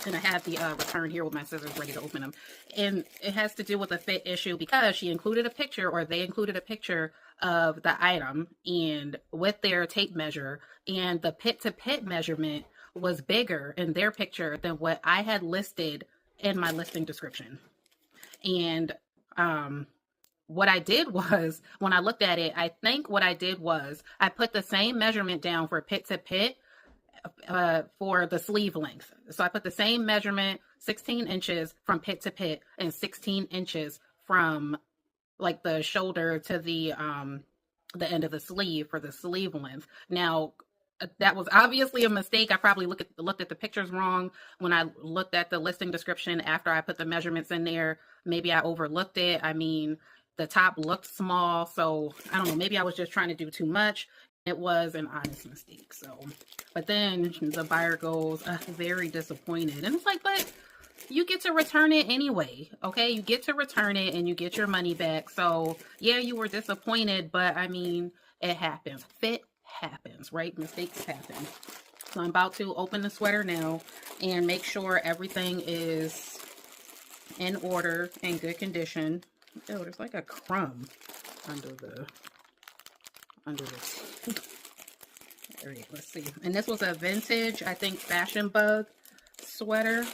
And I have the return here with my scissors ready to open them. And it has to do with the fit issue because she included a picture, or they included a picture of the item and with their tape measure, and the pit to pit measurement was bigger in their picture than what I had listed in my listing description. And what I did was, when I looked at it, I think what I did was I put the same measurement down for pit to pit for the sleeve length. So I put the same measurement, 16 inches from pit to pit and 16 inches from like the shoulder to the end of the sleeve for the sleeve length. Now, that was obviously a mistake. I probably looked at the pictures wrong when I looked at the listing description after I put the measurements in there. Maybe I overlooked it. I mean, the top looked small, so I don't know, maybe I was just trying to do too much. It was an honest mistake. So, but then the buyer goes very disappointed, and it's like, but you get to return it anyway. Okay, you get to return it and you get your money back. So yeah, you were disappointed, but I mean, it happens. Fit happens, right? Mistakes happen. So I'm about to open the sweater now and make sure everything is in order, in good condition. Oh, there's like a crumb under this. All right, let's see. And this was a vintage, I think, Fashion Bug sweater.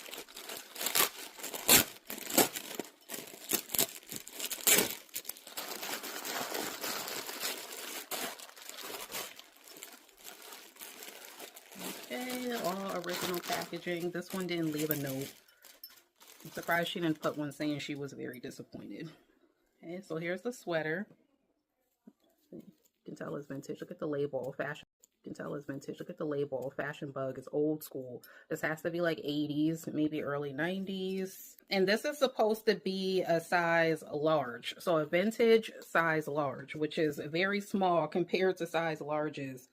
Okay, all original packaging. This one didn't leave a note. I'm surprised she didn't put one saying she was very disappointed. Okay, so here's the sweater. You can tell it's vintage. Look at the label, fashion. You can tell it's vintage. Look at the label, Fashion Bug. It's old school. This has to be like 80s, maybe early 90s. And this is supposed to be a size large. So a vintage size large, which is very small compared to size larges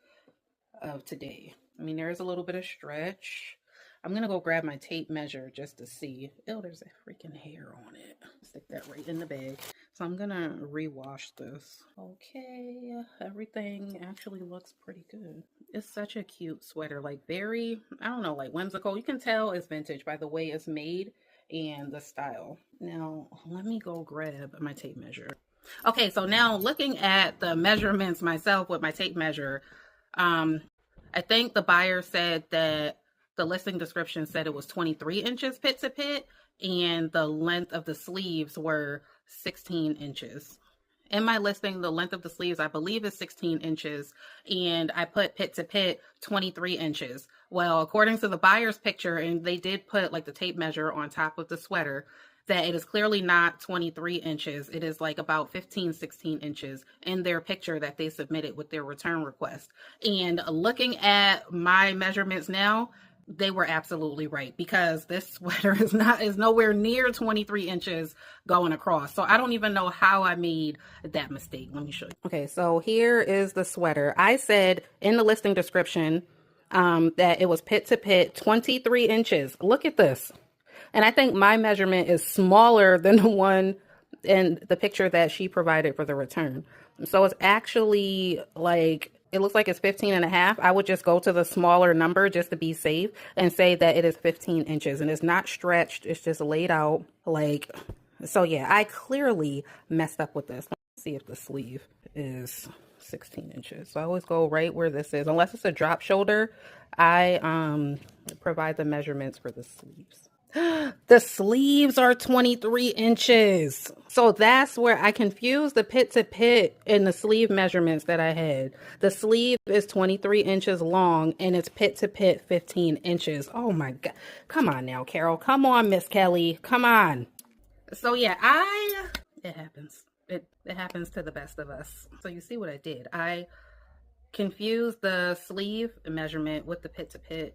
of today. I mean, there is a little bit of stretch. I'm going to go grab my tape measure just to see. Oh, there's a freaking hair on it. Stick that right in the bag. So I'm going to rewash this. Okay, everything actually looks pretty good. It's such a cute sweater, like very, I don't know, like whimsical. You can tell it's vintage by the way it's made and the style. Now, let me go grab my tape measure. Okay, so now looking at the measurements myself with my tape measure, I think the buyer said that the listing description said it was 23 inches pit to pit, and the length of the sleeves were 16 inches. In my listing, the length of the sleeves, I believe, is 16 inches, and I put pit to pit 23 inches. Well, according to the buyer's picture, and they did put like the tape measure on top of the sweater, that it is clearly not 23 inches. It is like about 15, 16 inches in their picture that they submitted with their return request. And looking at my measurements now, they were absolutely right, because this sweater is nowhere near 23 inches going across. So I don't even know how I made that mistake. Let me show you. Okay, so here is the sweater. I said in the listing description that it was pit to pit 23 inches. Look at this. And I think my measurement is smaller than the one in the picture that she provided for the return. So it's actually like, it looks like it's 15 and a half. I would just go to the smaller number just to be safe and say that it is 15 inches, and it's not stretched. It's just laid out like, so yeah, I clearly messed up with this. Let's see if the sleeve is 16 inches. So I always go right where this is. Unless it's a drop shoulder, I provide the measurements for the sleeves. The sleeves are 23 inches. So that's where I confused the pit to pit and the sleeve measurements that I had. The sleeve is 23 inches long and it's pit to pit 15 inches. Oh my God. Come on now, Carol. Come on, Miss Kelly. Come on. So yeah, it happens. It happens to the best of us. So you see what I did. I confused the sleeve measurement with the pit to pit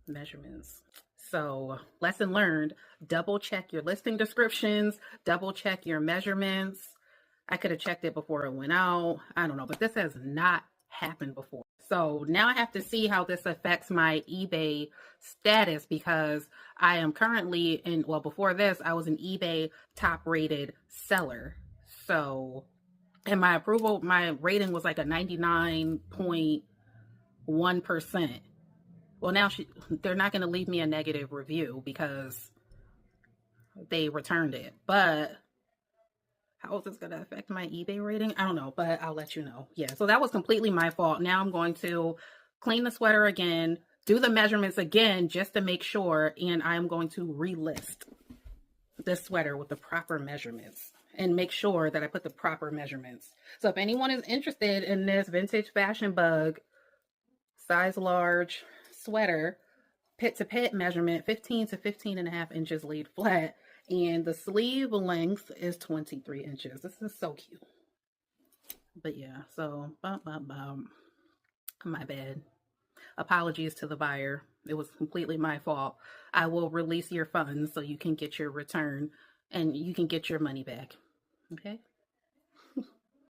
measurements. So lesson learned, double check your listing descriptions, double check your measurements. I could have checked it before it went out. I don't know, but this has not happened before. So now I have to see how this affects my eBay status, because I am currently in, well, before this, I was an eBay top rated seller. So, and my rating was like a 99.1%. Well, now they're not going to leave me a negative review because they returned it. But how is this going to affect my eBay rating? I don't know, but I'll let you know. Yeah, so that was completely my fault. Now I'm going to clean the sweater again, do the measurements again just to make sure, and I'm going to relist this sweater with the proper measurements and make sure that I put the proper measurements. So if anyone is interested in this vintage fashion bug size large sweater, pit to pit measurement, 15 to 15 and a half inches laid flat, and the sleeve length is 23 inches. This is so cute. But yeah, so my bad. Apologies to the buyer. It was completely my fault. I will release your funds so you can get your return and you can get your money back. Okay?